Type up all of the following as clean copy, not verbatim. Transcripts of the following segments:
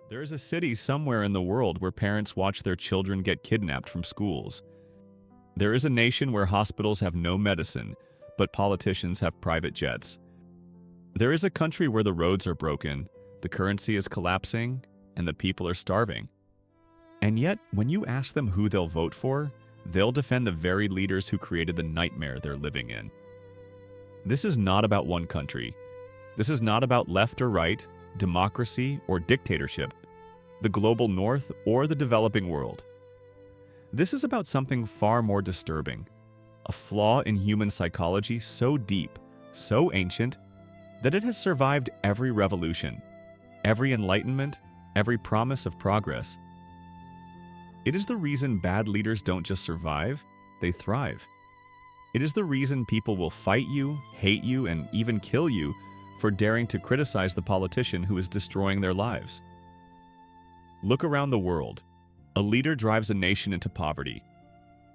There is a city somewhere in the world where parents watch their children get kidnapped from schools. There is a nation where hospitals have no medicine, but politicians have private jets. There is a country where the roads are broken, the currency is collapsing, and the people are starving. And yet, when you ask them who they'll vote for, they'll defend the very leaders who created the nightmare they're living in. This is not about one country. This is not about left or right, democracy or dictatorship, the global north or the developing world. This is about something far more disturbing, a flaw in human psychology so deep, so ancient, that it has survived every revolution, every enlightenment, every promise of progress. It is the reason bad leaders don't just survive, they thrive. It is the reason people will fight you, hate you, and even kill you for daring to criticize the politician who is destroying their lives. Look around the world. A leader drives a nation into poverty,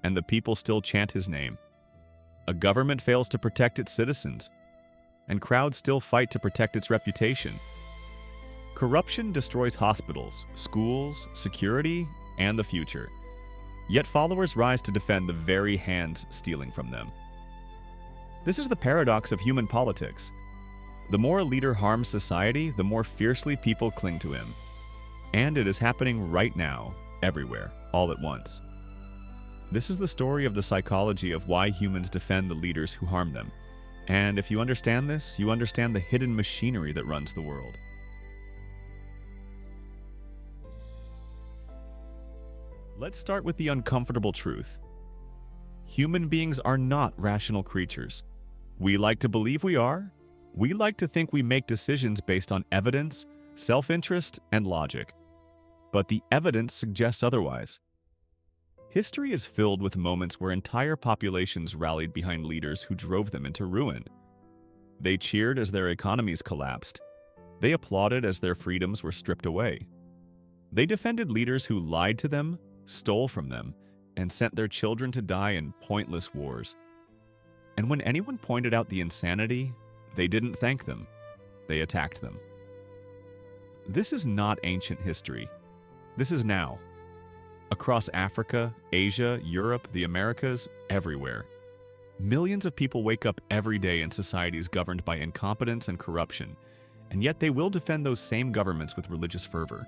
and the people still chant his name. A government fails to protect its citizens, and crowds still fight to protect its reputation. Corruption destroys hospitals, schools, security, and the future. Yet followers rise to defend the very hands stealing from them. This is the paradox of human politics. The more a leader harms society, the more fiercely people cling to him. And it is happening right now, everywhere, all at once. This is the story of the psychology of why humans defend the leaders who harm them. And if you understand this, you understand the hidden machinery that runs the world. Let's start with the uncomfortable truth. Human beings are not rational creatures. We like to believe we are. We like to think we make decisions based on evidence, self-interest, and logic. But the evidence suggests otherwise. History is filled with moments where entire populations rallied behind leaders who drove them into ruin. They cheered as their economies collapsed. They applauded as their freedoms were stripped away. They defended leaders who lied to them, stole from them, and sent their children to die in pointless wars. And when anyone pointed out the insanity, they didn't thank them. They attacked them. This is not ancient history. This is now. Across Africa, Asia, Europe, the Americas, everywhere. Millions of people wake up every day in societies governed by incompetence and corruption, and yet they will defend those same governments with religious fervor.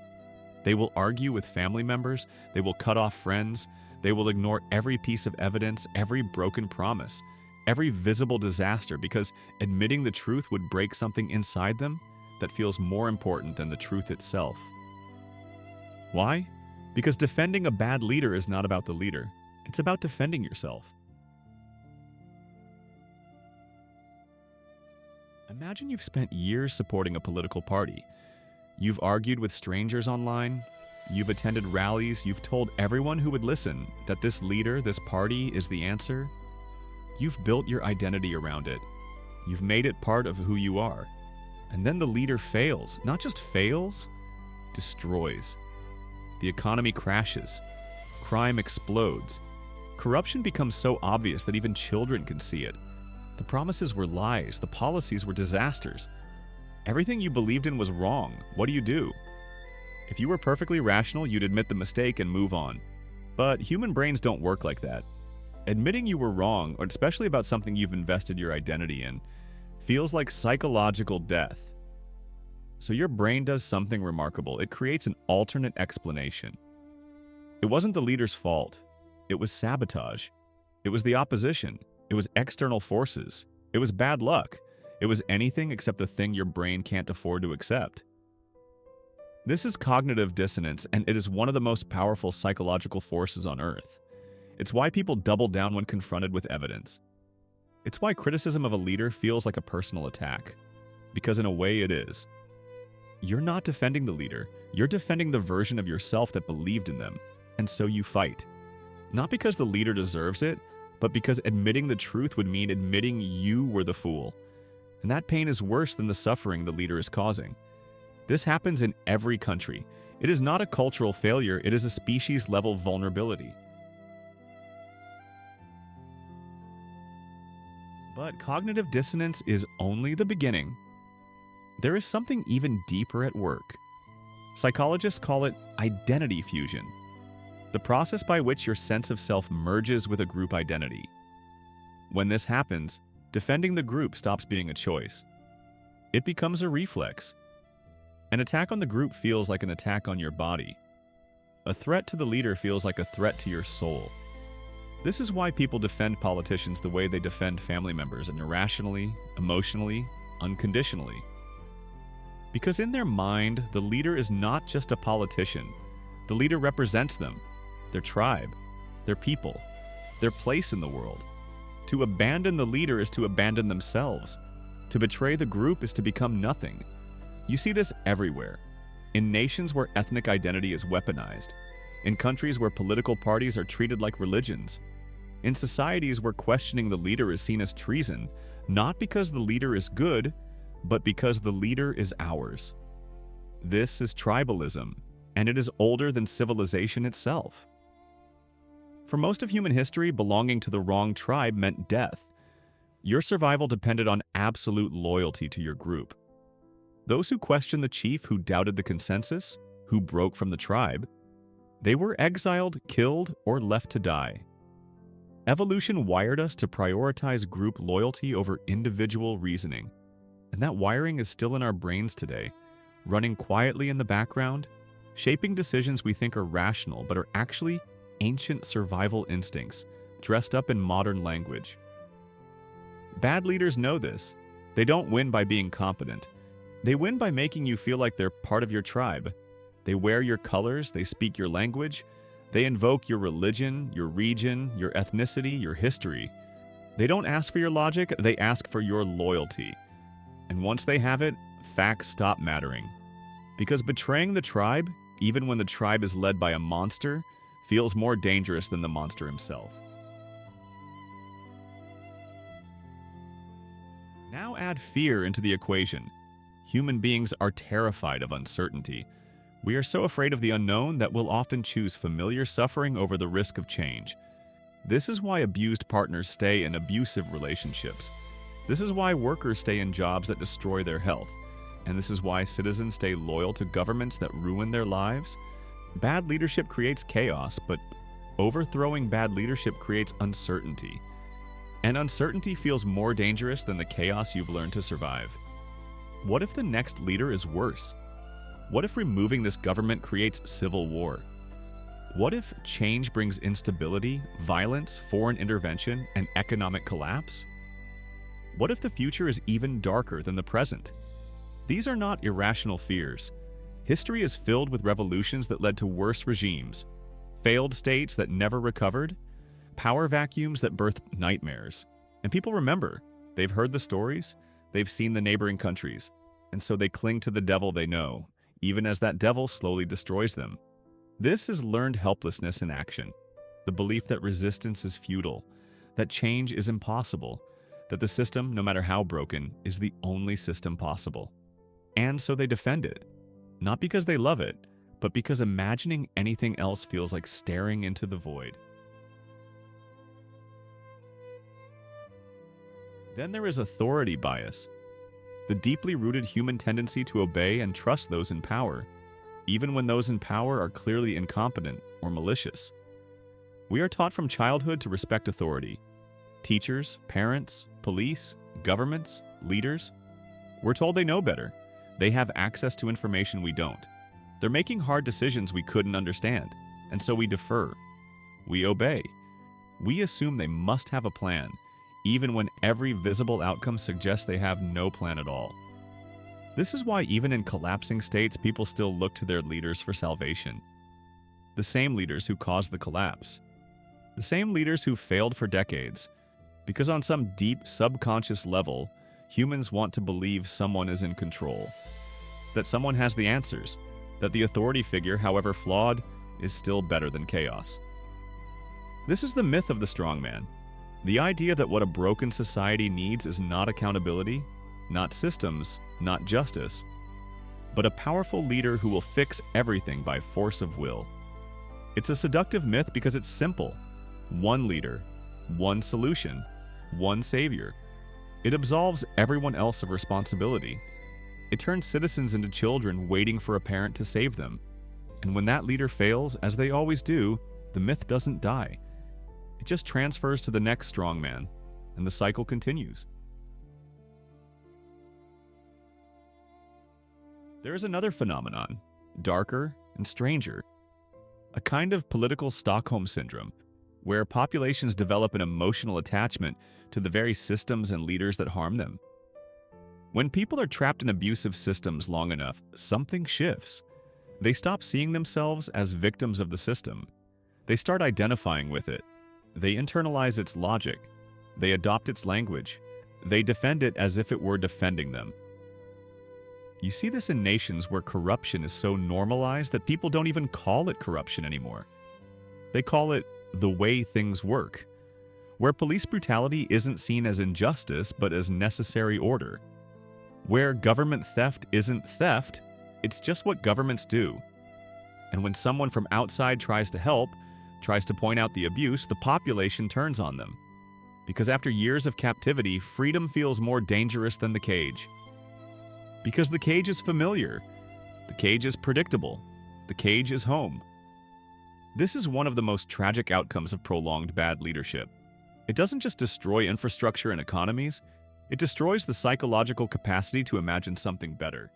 They will argue with family members, they will cut off friends, they will ignore every piece of evidence, every broken promise, every visible disaster, because admitting the truth would break something inside them that feels more important than the truth itself. Why? Because defending a bad leader is not about the leader. It's about defending yourself. Imagine you've spent years supporting a political party. You've argued with strangers online. You've attended rallies. You've told everyone who would listen that this leader, this party, is the answer. You've built your identity around it. You've made it part of who you are. And then the leader fails. Not just fails, destroys. The economy crashes. Crime explodes. Corruption becomes so obvious that even children can see it. The promises were lies. The policies were disasters. Everything you believed in was wrong. What do? If you were perfectly rational, you'd admit the mistake and move on. But human brains don't work like that. Admitting you were wrong, or especially about something you've invested your identity in, feels like psychological death. So your brain does something remarkable. It creates an alternate explanation. It wasn't the leader's fault. It was sabotage. It was the opposition. It was external forces. It was bad luck. It was anything except the thing your brain can't afford to accept. This is cognitive dissonance, and it is one of the most powerful psychological forces on Earth. It's why people double down when confronted with evidence. It's why criticism of a leader feels like a personal attack. Because in a way it is. You're not defending the leader. You're defending the version of yourself that believed in them, and so you fight. Not because the leader deserves it, but because admitting the truth would mean admitting you were the fool. And that pain is worse than the suffering the leader is causing. This happens in every country. It is not a cultural failure, it is a species-level vulnerability. But cognitive dissonance is only the beginning. There is something even deeper at work. Psychologists call it identity fusion, the process by which your sense of self merges with a group identity. When this happens, defending the group stops being a choice. It becomes a reflex. An attack on the group feels like an attack on your body. A threat to the leader feels like a threat to your soul. This is why people defend politicians the way they defend family members, and irrationally, emotionally, unconditionally. Because in their mind, the leader is not just a politician. The leader represents them, their tribe, their people, their place in the world. To abandon the leader is to abandon themselves. To betray the group is to become nothing. You see this everywhere. In nations where ethnic identity is weaponized. In countries where political parties are treated like religions. In societies where questioning the leader is seen as treason, not because the leader is good, but because the leader is ours. This is tribalism, and it is older than civilization itself. For most of human history, belonging to the wrong tribe meant death. Your survival depended on absolute loyalty to your group. Those who questioned the chief, who doubted the consensus, who broke from the tribe, they were exiled, killed, or left to die. Evolution wired us to prioritize group loyalty over individual reasoning. And that wiring is still in our brains today, running quietly in the background, shaping decisions we think are rational but are actually ancient survival instincts, dressed up in modern language. Bad leaders know this. They don't win by being competent. They win by making you feel like they're part of your tribe. They wear your colors, they speak your language, they invoke your religion, your region, your ethnicity, your history. They don't ask for your logic, they ask for your loyalty. And once they have it, facts stop mattering. Because betraying the tribe, even when the tribe is led by a monster, feels more dangerous than the monster himself. Now add fear into the equation. Human beings are terrified of uncertainty. We are so afraid of the unknown that we'll often choose familiar suffering over the risk of change. This is why abused partners stay in abusive relationships. This is why workers stay in jobs that destroy their health. And this is why citizens stay loyal to governments that ruin their lives. Bad leadership creates chaos, but overthrowing bad leadership creates uncertainty. And uncertainty feels more dangerous than the chaos you've learned to survive. What if the next leader is worse? What if removing this government creates civil war? What if change brings instability, violence, foreign intervention, and economic collapse? What if the future is even darker than the present? These are not irrational fears. History is filled with revolutions that led to worse regimes, failed states that never recovered, power vacuums that birthed nightmares. And people remember. They've heard the stories, they've seen the neighboring countries, and so they cling to the devil they know, even as that devil slowly destroys them. This is learned helplessness in action, the belief that resistance is futile, that change is impossible, that the system, no matter how broken, is the only system possible. And so they defend it, not because they love it, but because imagining anything else feels like staring into the void. Then there is authority bias, the deeply rooted human tendency to obey and trust those in power, even when those in power are clearly incompetent or malicious. We are taught from childhood to respect authority. Teachers, parents, police, governments, leaders. We're told they know better. They have access to information we don't. They're making hard decisions we couldn't understand, and so we defer. We obey. We assume they must have a plan, even when every visible outcome suggests they have no plan at all. This is why even in collapsing states, people still look to their leaders for salvation. The same leaders who caused the collapse. The same leaders who failed for decades. Because on some deep subconscious level, humans want to believe someone is in control. That someone has the answers. That the authority figure, however flawed, is still better than chaos. This is the myth of the strongman. The idea that what a broken society needs is not accountability, not systems, not justice, but a powerful leader who will fix everything by force of will. It's a seductive myth because it's simple. One leader, one solution, one savior. It absolves everyone else of responsibility. It turns citizens into children waiting for a parent to save them. And when that leader fails, as they always do, the myth doesn't die. It just transfers to the next strongman, and the cycle continues. There is another phenomenon, darker and stranger, a kind of political Stockholm syndrome, where populations develop an emotional attachment to the very systems and leaders that harm them. When people are trapped in abusive systems long enough, something shifts. They stop seeing themselves as victims of the system. They start identifying with it. They internalize its logic. They adopt its language. They defend it as if it were defending them. You see this in nations where corruption is so normalized that people don't even call it corruption anymore. They call it the way things work, where police brutality isn't seen as injustice but as necessary order, where government theft isn't theft, it's just what governments do. And when someone from outside tries to help, tries to point out the abuse, the population turns on them. Because after years of captivity, freedom feels more dangerous than the cage. Because the cage is familiar, the cage is predictable, the cage is home. This is one of the most tragic outcomes of prolonged bad leadership. It doesn't just destroy infrastructure and economies, it destroys the psychological capacity to imagine something better.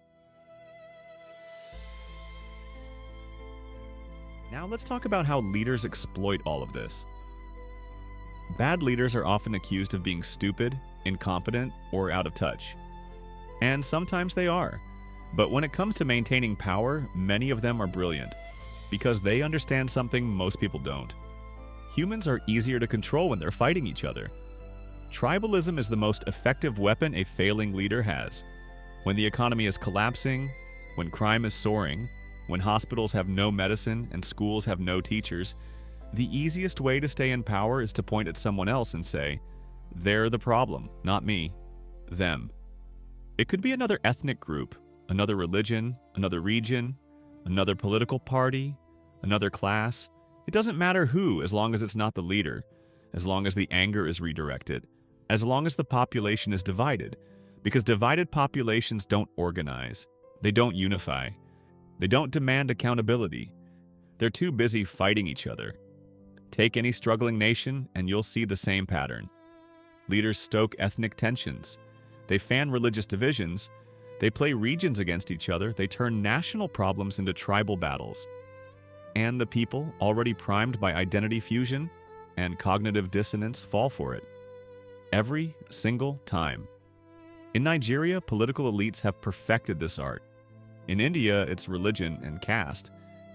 Now let's talk about how leaders exploit all of this. Bad leaders are often accused of being stupid, incompetent, or out of touch. And sometimes they are. But when it comes to maintaining power, many of them are brilliant, because they understand something most people don't. Humans are easier to control when they're fighting each other. Tribalism is the most effective weapon a failing leader has. When the economy is collapsing, when crime is soaring, when hospitals have no medicine and schools have no teachers, the easiest way to stay in power is to point at someone else and say, "They're the problem, not me. Them." It could be another ethnic group, another religion, another region, another political party, another class. It doesn't matter who, as long as it's not the leader, as long as the anger is redirected, as long as the population is divided, because divided populations don't organize, they don't unify, they don't demand accountability. They're too busy fighting each other. Take any struggling nation and you'll see the same pattern. Leaders stoke ethnic tensions. They fan religious divisions. They play regions against each other. They turn national problems into tribal battles. And the people, already primed by identity fusion and cognitive dissonance, fall for it. Every single time. In Nigeria, political elites have perfected this art. In India, it's religion and caste.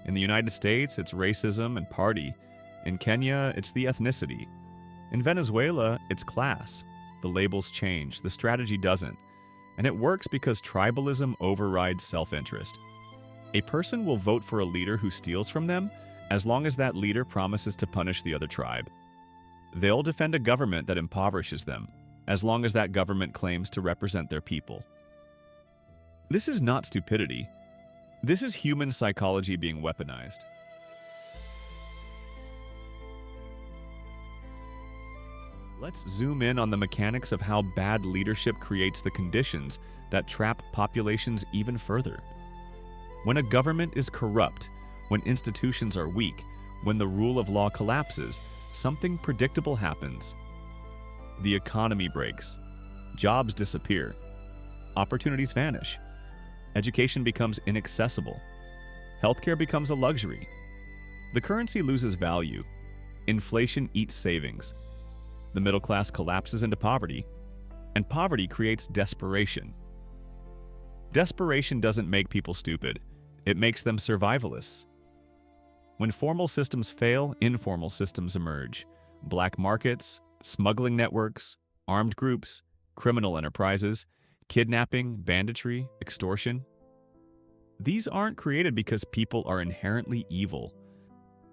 In the United States, it's racism and party. In Kenya, it's the ethnicity. In Venezuela, it's class. The labels change, the strategy doesn't. And it works because tribalism overrides self-interest. A person will vote for a leader who steals from them as long as that leader promises to punish the other tribe. They'll defend a government that impoverishes them as long as that government claims to represent their people. This is not stupidity. This is human psychology being weaponized. Let's zoom in on the mechanics of how bad leadership creates the conditions that trap populations even further. When a government is corrupt, when institutions are weak, when the rule of law collapses, something predictable happens. The economy breaks. Jobs disappear. Opportunities vanish. Education becomes inaccessible. Healthcare becomes a luxury. The currency loses value. Inflation eats savings. The middle class collapses into poverty, and poverty creates desperation. Desperation doesn't make people stupid. It makes them survivalists. When formal systems fail, informal systems emerge. Black markets, smuggling networks, armed groups, criminal enterprises, kidnapping, banditry, extortion. These aren't created because people are inherently evil.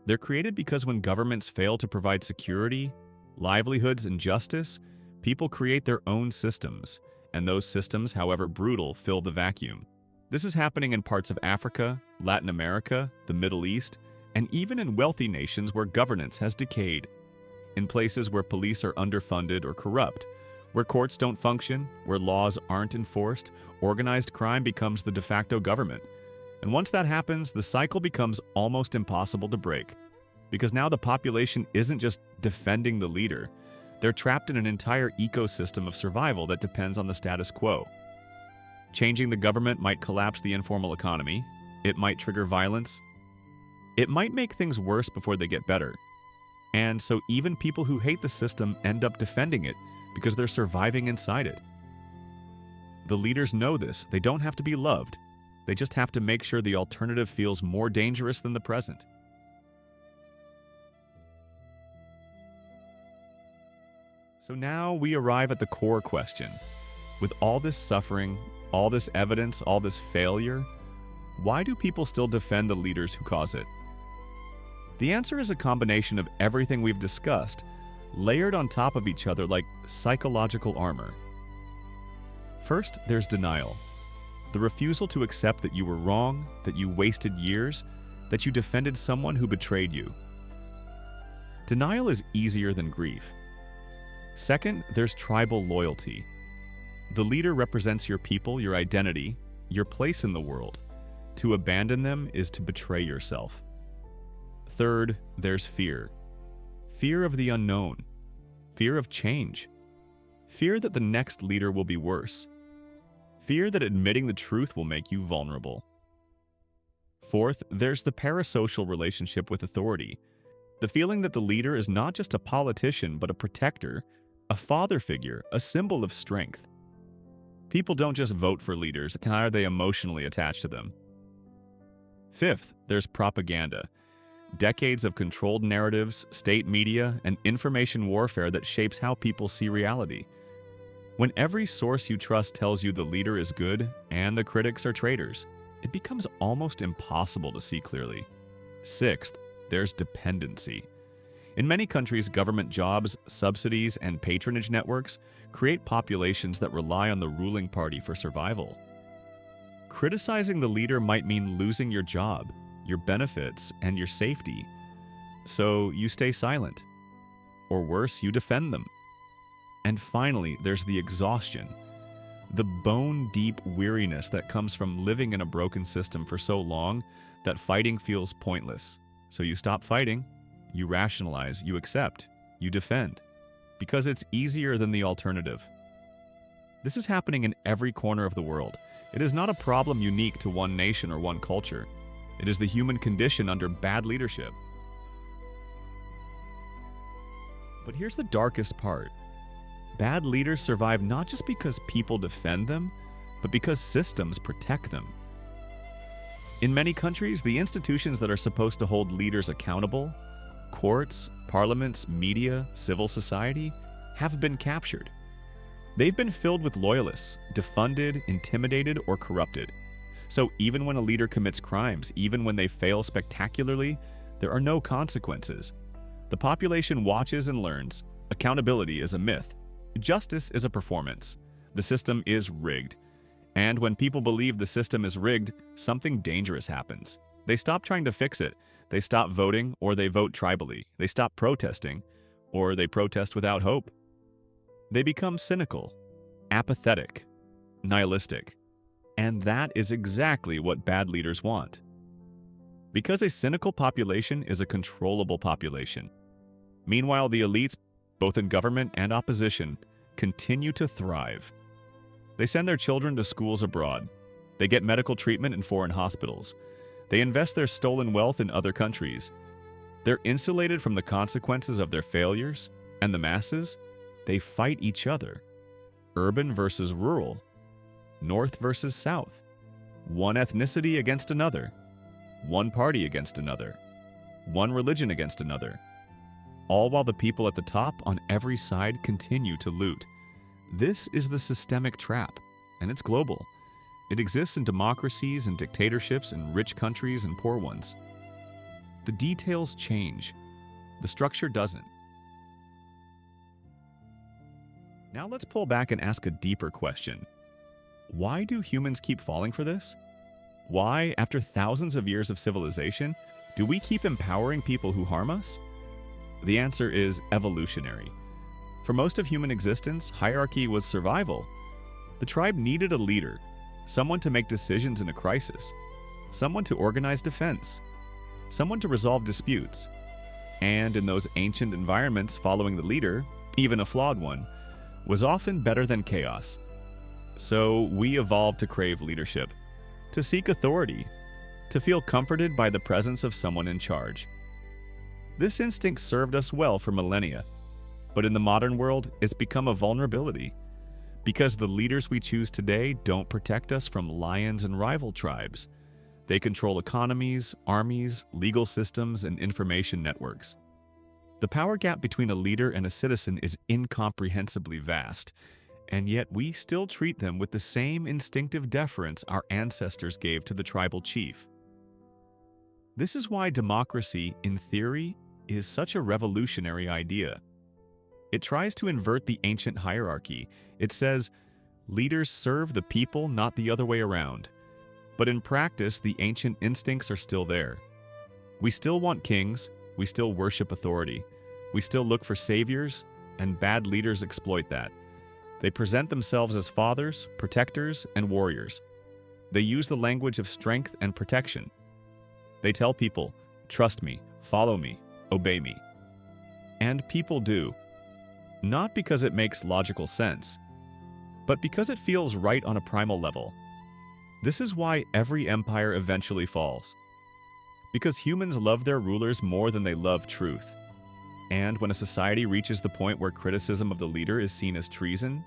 They're created because when governments fail to provide security, livelihoods, and justice, people create their own systems, and those systems, however brutal, fill the vacuum. This is happening in parts of Africa, Latin America, the Middle East, and even in wealthy nations where governance has decayed. In places where police are underfunded or corrupt, Where courts don't function, where laws aren't enforced, organized crime becomes the de facto government. And once that happens, the cycle becomes almost impossible to break. Because now the population isn't just defending the leader. They're trapped in an entire ecosystem of survival that depends on the status quo. Changing the government might collapse the informal economy. It might trigger violence. It might make things worse before they get better. And so even people who hate the system end up defending it because they're surviving inside it. The leaders know this. They don't have to be loved. They just have to make sure the alternative feels more dangerous than the present. So now we arrive at the core question. With all this suffering, all this evidence, all this failure, why do people still defend the leaders who cause it? The answer is a combination of everything we've discussed, layered on top of each other like psychological armor. First, there's denial. The refusal to accept that you were wrong, that you wasted years, that you defended someone who betrayed you. Denial is easier than grief. Second, there's tribal loyalty. The leader represents your people, your identity, your place in the world. To abandon them is to betray yourself. Third, there's fear. Fear of the unknown. Fear of change. Fear that the next leader will be worse. Fear that admitting the truth will make you vulnerable. Fourth, there's the parasocial relationship with authority. The feeling that the leader is not just a politician, but a protector, a father figure, a symbol of strength. People don't just vote for leaders, how are they emotionally attached to them? Fifth, there's propaganda. Decades of controlled narratives, state media, and information warfare that shapes how people see reality. When every source you trust tells you the leader is good and the critics are traitors, it becomes almost impossible to see clearly. Sixth, there's dependency. In many countries, government jobs, subsidies, and patronage networks create populations that rely on the ruling party for survival. Criticizing the leader might mean losing your job, your benefits, and your safety. So you stay silent. Or worse, you defend them. And finally, there's the exhaustion. The bone-deep weariness that comes from living in a broken system for so long that fighting feels pointless. So you stop fighting. You rationalize, you accept, you defend, because it's easier than the alternative. This is happening in every corner of the world. It is not a problem unique to one nation or one culture. It is the human condition under bad leadership. But here's the darkest part. Bad leaders survive not just because people defend them, but because systems protect them. In many countries, the institutions that are supposed to hold leaders accountable, courts, parliaments, media, civil society, have been captured. They've been filled with loyalists, defunded, intimidated, or corrupted. So even when a leader commits crimes, even when they fail spectacularly, there are no consequences. The population watches and learns. Accountability is a myth. Justice is a performance. The system is rigged. And when people believe the system is rigged, something dangerous happens. They stop trying to fix it. They stop voting, or they vote tribally. They stop protesting, or they protest without hope. They become cynical, apathetic, nihilistic. And that is exactly what bad leaders want. Because a cynical population is a controllable population. Meanwhile, the elites, both in government and opposition, continue to thrive. They send their children to schools abroad. They get medical treatment in foreign hospitals. They invest their stolen wealth in other countries. They're insulated from the consequences of their failures, and the masses, they fight each other. Urban versus rural, north versus south, one ethnicity against another, one party against another, one religion against another, all while the people at the top on every side continue to loot. This is the systemic trap, and it's global. It exists in democracies and dictatorships in rich countries and poor ones. The details change. The structure doesn't. Now let's pull back and ask a deeper question. Why do humans keep falling for this? Why, after thousands of years of civilization, do we keep empowering people who harm us? The answer is evolutionary. For most of human existence, hierarchy was survival. The tribe needed a leader, someone to make decisions in a crisis, someone to organize defense, someone to resolve disputes. And in those ancient environments, following the leader, even a flawed one, was often better than chaos. So we evolved to crave leadership, to seek authority, to feel comforted by the presence of someone in charge. This instinct served us well for millennia, but in the modern world, it's become a vulnerability, because the leaders we choose today don't protect us from lions and rival tribes. They control economies, armies, legal systems, and information networks. The power gap between a leader and a citizen is incomprehensibly vast, and yet we still treat them with the same instinctive deference our ancestors gave to the tribal chief. This is why democracy, in theory, is such a revolutionary idea. It tries to invert the ancient hierarchy. It says, leaders serve the people, not the other way around. But in practice, the ancient instincts are still there. We still want kings, we still worship authority, we still look for saviors, and bad leaders exploit that. They present themselves as fathers, protectors, and warriors. They use the language of strength and protection. They tell people, trust me, follow me, obey me. And people do. Not because it makes logical sense, but because it feels right on a primal level. This is why every empire eventually falls. Because humans love their rulers more than they love truth. And when a society reaches the point where criticism of the leader is seen as treason,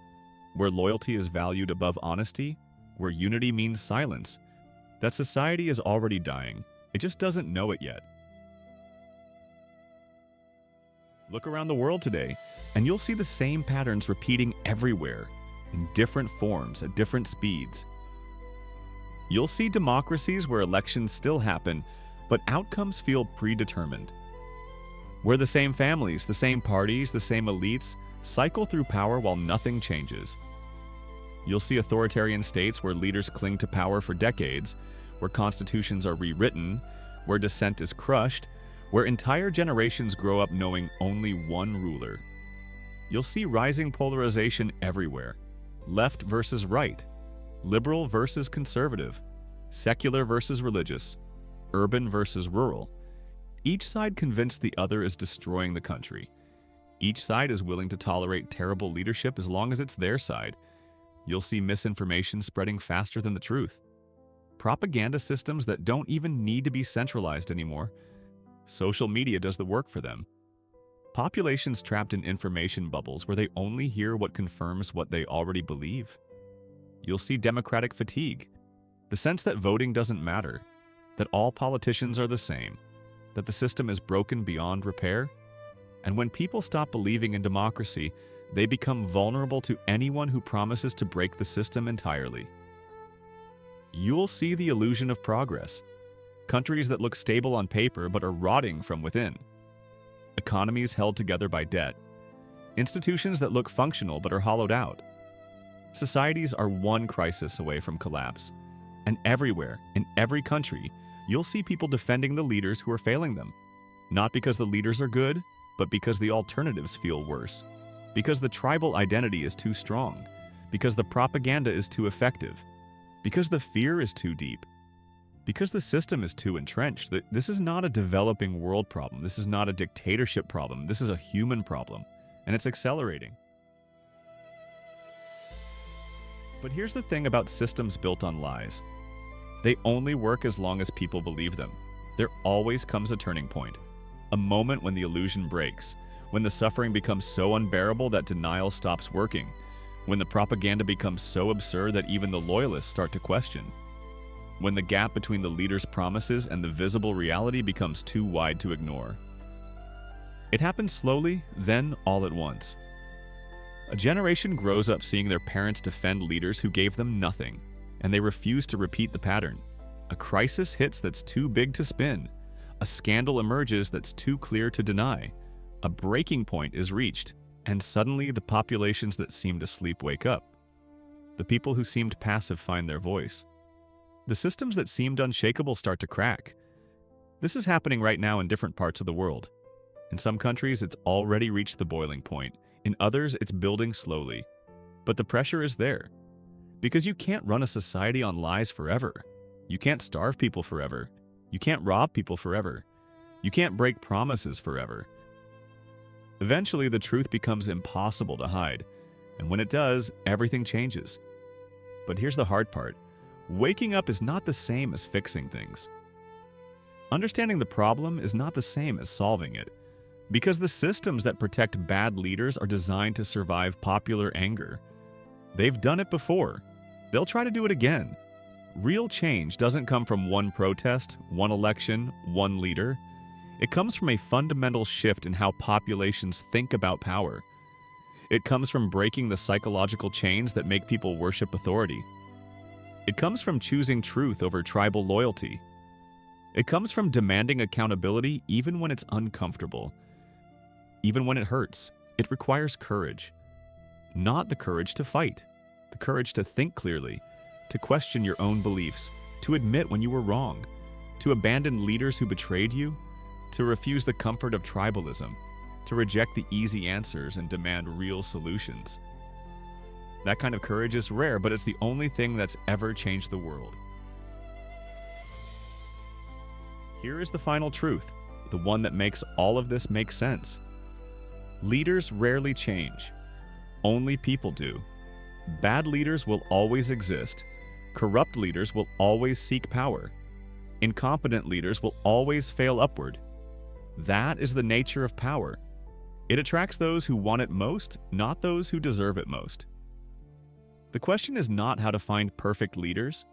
where loyalty is valued above honesty, where unity means silence, that society is already dying. It just doesn't know it yet. Look around the world today, and you'll see the same patterns repeating everywhere, in different forms, at different speeds. You'll see democracies where elections still happen, but outcomes feel predetermined. Where the same families, the same parties, the same elites cycle through power while nothing changes. You'll see authoritarian states where leaders cling to power for decades, where constitutions are rewritten, where dissent is crushed, where entire generations grow up knowing only one ruler. You'll see rising polarization everywhere. Left versus right, liberal versus conservative, secular versus religious, urban versus rural. Each side convinced the other is destroying the country. Each side is willing to tolerate terrible leadership as long as it's their side. You'll see misinformation spreading faster than the truth. Propaganda systems that don't even need to be centralized anymore. Social media does the work for them. Populations trapped in information bubbles where they only hear what confirms what they already believe. You'll see democratic fatigue, the sense that voting doesn't matter, that all politicians are the same, that the system is broken beyond repair. And when people stop believing in democracy, they become vulnerable to anyone who promises to break the system entirely. You'll see the illusion of progress. Countries that look stable on paper but are rotting from within. Economies held together by debt. Institutions that look functional but are hollowed out. Societies are one crisis away from collapse. And everywhere, in every country, you'll see people defending the leaders who are failing them. Not because the leaders are good, but because the alternatives feel worse. Because the tribal identity is too strong. Because the propaganda is too effective. Because the fear is too deep. Because the system is too entrenched. This is not a developing world problem. This is not a dictatorship problem. This is a human problem, and it's accelerating. But here's the thing about systems built on lies. They only work as long as people believe them. There always comes a turning point, a moment when the illusion breaks, when the suffering becomes so unbearable that denial stops working, when the propaganda becomes so absurd that even the loyalists start to question, when the gap between the leader's promises and the visible reality becomes too wide to ignore. It happens slowly, then all at once. A generation grows up seeing their parents defend leaders who gave them nothing, and they refuse to repeat the pattern. A crisis hits that's too big to spin. A scandal emerges that's too clear to deny. A breaking point is reached, and suddenly the populations that seemed asleep wake up. The people who seemed passive find their voice. The systems that seemed unshakable start to crack. This is happening right now in different parts of the world. In some countries, it's already reached the boiling point. In others, it's building slowly. But the pressure is there. Because you can't run a society on lies forever. You can't starve people forever. You can't rob people forever. You can't break promises forever. Eventually, the truth becomes impossible to hide. And when it does, everything changes. But here's the hard part. Waking up is not the same as fixing things. Understanding the problem is not the same as solving it. Because the systems that protect bad leaders are designed to survive popular anger. They've done it before. They'll try to do it again. Real change doesn't come from one protest, one election, one leader. It comes from a fundamental shift in how populations think about power. It comes from breaking the psychological chains that make people worship authority. It comes from choosing truth over tribal loyalty. It comes from demanding accountability even when it's uncomfortable. Even when it hurts, it requires courage. Not the courage to fight, the courage to think clearly, to question your own beliefs, to admit when you were wrong, to abandon leaders who betrayed you, to refuse the comfort of tribalism, to reject the easy answers and demand real solutions. That kind of courage is rare, but it's the only thing that's ever changed the world. Here is the final truth, the one that makes all of this make sense. Leaders rarely change. Only people do. Bad leaders will always exist. Corrupt leaders will always seek power. Incompetent leaders will always fail upward. That is the nature of power. It attracts those who want it most, not those who deserve it most. The question is not how to find perfect leaders.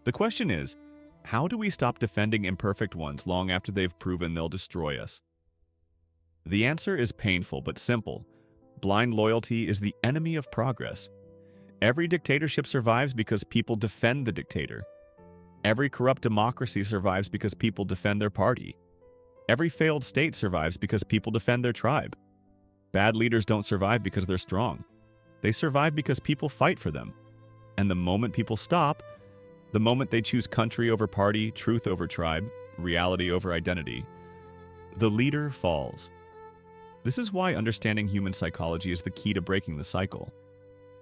The question is, how do we stop defending imperfect ones long after they've proven they'll destroy us? The answer is painful but simple. Blind loyalty is the enemy of progress. Every dictatorship survives because people defend the dictator. Every corrupt democracy survives because people defend their party. Every failed state survives because people defend their tribe. Bad leaders don't survive because they're strong. They survive because people fight for them. And the moment people stop, the moment they choose country over party, truth over tribe, reality over identity, the leader falls. This is why understanding human psychology is the key to breaking the cycle.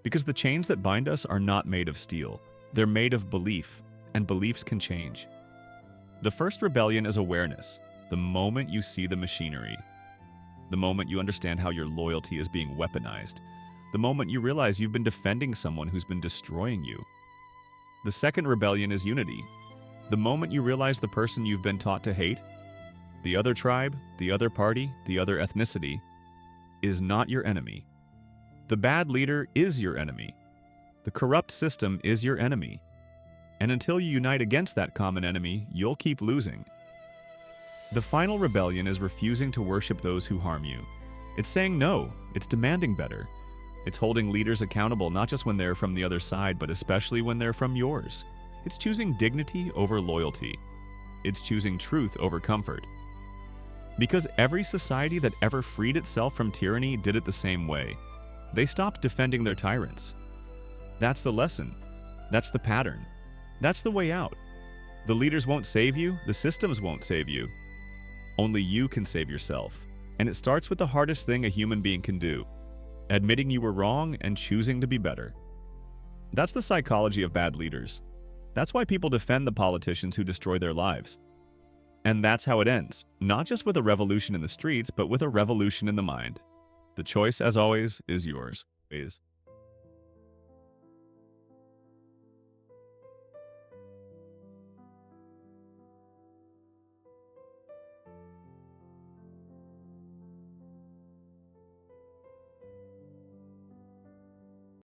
Because the chains that bind us are not made of steel. They're made of belief, and beliefs can change. The first rebellion is awareness, the moment you see the machinery. The moment you understand how your loyalty is being weaponized. The moment you realize you've been defending someone who's been destroying you. The second rebellion is unity. The moment you realize the person you've been taught to hate, the other tribe, the other party, the other ethnicity, is not your enemy. The bad leader is your enemy. The corrupt system is your enemy. And until you unite against that common enemy, you'll keep losing. The final rebellion is refusing to worship those who harm you. It's saying no. It's demanding better. It's holding leaders accountable not just when they're from the other side, but especially when they're from yours. It's choosing dignity over loyalty. It's choosing truth over comfort. Because every society that ever freed itself from tyranny did it the same way. They stopped defending their tyrants. That's the lesson. That's the pattern. That's the way out. The leaders won't save you. The systems won't save you. Only you can save yourself. And it starts with the hardest thing a human being can do. Admitting you were wrong and choosing to be better. That's the psychology of bad leaders. That's why people defend the politicians who destroy their lives. And that's how it ends, not just with a revolution in the streets, but with a revolution in the mind. The choice, as always, is yours.